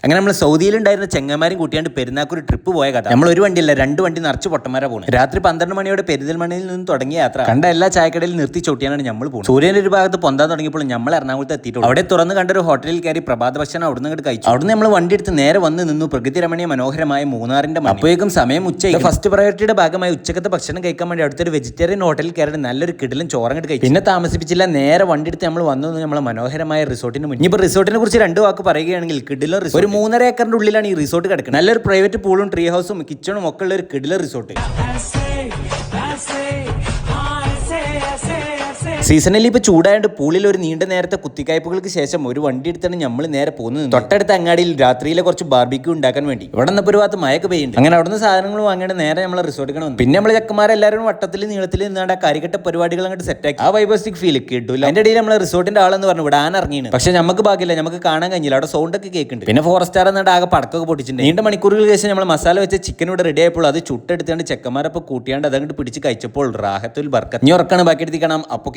അങ്ങനെ നമ്മൾ സൗദിയിലുണ്ടായിരുന്ന ചെങ്ങന്മാരും കൂട്ടിയാണ്ട് പെരുന്നാക്കൊരു ട്രിപ്പ് പോയ കഥ. നമ്മൾ ഒരു വണ്ടിയല്ല 2 വണ്ടി നിറച്ച് പൊട്ടന്മാരാ പോകുന്നത്. രാത്രി 12 മണിയോടെ പെരിന്തൽമണ്ണയിൽ നിന്ന് തുടങ്ങിയ യാത്ര കണ്ട എല്ലാ ചായക്കടയിൽ നിർത്തി ചോട്ടിയാണ് നമ്മൾ പോകുന്നത്. സൂര്യന്റെ ഒരു ഭാഗത്ത് പൊന്താൻ തുടങ്ങിയപ്പോൾ നമ്മൾ എറണാകുളത്ത് എത്തിയിട്ടുള്ളൂ. അവിടെ തുറന്ന് കണ്ട ഒരു ഹോട്ടലിൽ കയറി പ്രഭാത ഭക്ഷണം അവിടെ നിന്ന് കഴിച്ചു. അവിടുന്ന് നമ്മൾ വണ്ടി എടുത്ത് നേരെ വന്ന് നിന്നു പ്രകൃതി രമണീയ മനോഹരമായ മൂന്നാറിന്റെ. അപ്പോഴേക്കും സമയം ഉച്ചയായി. ഫസ്റ്റ് പ്രയോറിറ്റിയുടെ ഭാഗമായി ഉച്ചക്കത്തെ ഭക്ഷണം കഴിക്കാൻ വേണ്ടി അടുത്തൊരു വെജിറ്റേറിയൻ ഹോട്ടലിൽ കയറി നല്ലൊരു കിടിലൻ ചോറങ്ങട്ട് കഴിച്ചു. പിന്നെ താമസിപ്പിച്ചില്ല, നേരെ വണ്ടി എടുത്ത് നമ്മൾ വന്നു നമ്മളെ മനോഹരമായ റിസോർട്ടിന് മുന്നിൽ. ഇപ്പോൾ റിസോർട്ടിനെ കുറിച്ച് 2 വാക്ക് പറയുകയാണെങ്കിൽ കിടിലൻ റിസോർട്ട്. ഒരു 3.5 ഏക്കറിന്റെ ഉള്ളിലാണ് ഈ റിസോർട്ട് കിടക്കുന്നത്. നല്ലൊരു പ്രൈവറ്റ് പൂളും ട്രീ ഹൗസും കിച്ചണും ഒക്കെ ഉള്ള ഒരു കിടിലൻ റിസോർട്ട്. സീസണിൽ ഇപ്പോൾ ചൂടായതുകൊണ്ട് പൂളിൽ ഒരു നീണ്ട നേരത്തെ കുത്തിക്കായ്പകൾക്ക് ശേഷം ഒരു വണ്ടി എടുത്താണ് നമ്മൾ നേരെ പോകുന്നത്. തൊട്ടടുത്ത അങ്ങാടിയിൽ രാത്രിയിലെ കുറച്ച് ബാർബിക്യൂ ഉണ്ടാക്കാൻ വേണ്ടി. ഇവിടെ നിന്നപ്പോൾ ഒരു ഭാഗത്ത് മഴയൊക്കെ പെയ്യുന്നുണ്ട്. അങ്ങനെ അവിടുന്ന് സാധനങ്ങൾ വാങ്ങിയിട്ട് നേരെ നമ്മളെ റിസോർട്ടിൽ വന്നു. പിന്നെ നമ്മൾ ചെക്കന്മാരെല്ലാവരും വട്ടത്തിൽ നീളത്തിൽ നിന്നാണ്ട് ആ കരികെട്ട പരിപാടികൾ അങ്ങോട്ട് സെറ്റാക്കി. ആ വൈബസ്റ്റിക് ഫീൽ കിട്ടില്ല. അതിന്റെ ഇടയിൽ നമ്മളെ റിസോർട്ടിന്റെ ആളെന്ന് പറഞ്ഞു വിടാൻ ഇറങ്ങിയാണ്. പക്ഷെ നമുക്ക് ഭാഗ്യമില്ല, നമുക്ക് കാണാൻ കഴിഞ്ഞില്ല. അവിടെ സൗണ്ട് ഒക്കെ കേൾക്കുന്നുണ്ട്. പിന്നെ ഫോറസ്റ്റാർ എന്നിട്ട് ആകെ പടക്കൊക്കെ പൊട്ടിച്ചിട്ടുണ്ട്. നീണ്ട മണിക്കൂറുകൾക്ക് ശേഷം നമ്മൾ മസാല വെച്ച ചിക്കൻ ഇവിടെ റെഡി ആയപ്പോൾ അത് ചുട്ടെടുത്താണ്ട് ചെക്കന്മാരപ്പോൾ കൂട്ടിയാണ്ട് അതങ്ങോട്ട് പിടിച്ച് കഴിച്ചപ്പോൾ റാഹത്തുൽ ബർക്കത്ത്. ഇനി ഉറക്കാണ് ബാക്കി എടുത്തിക്കണം. അപ്പോൾ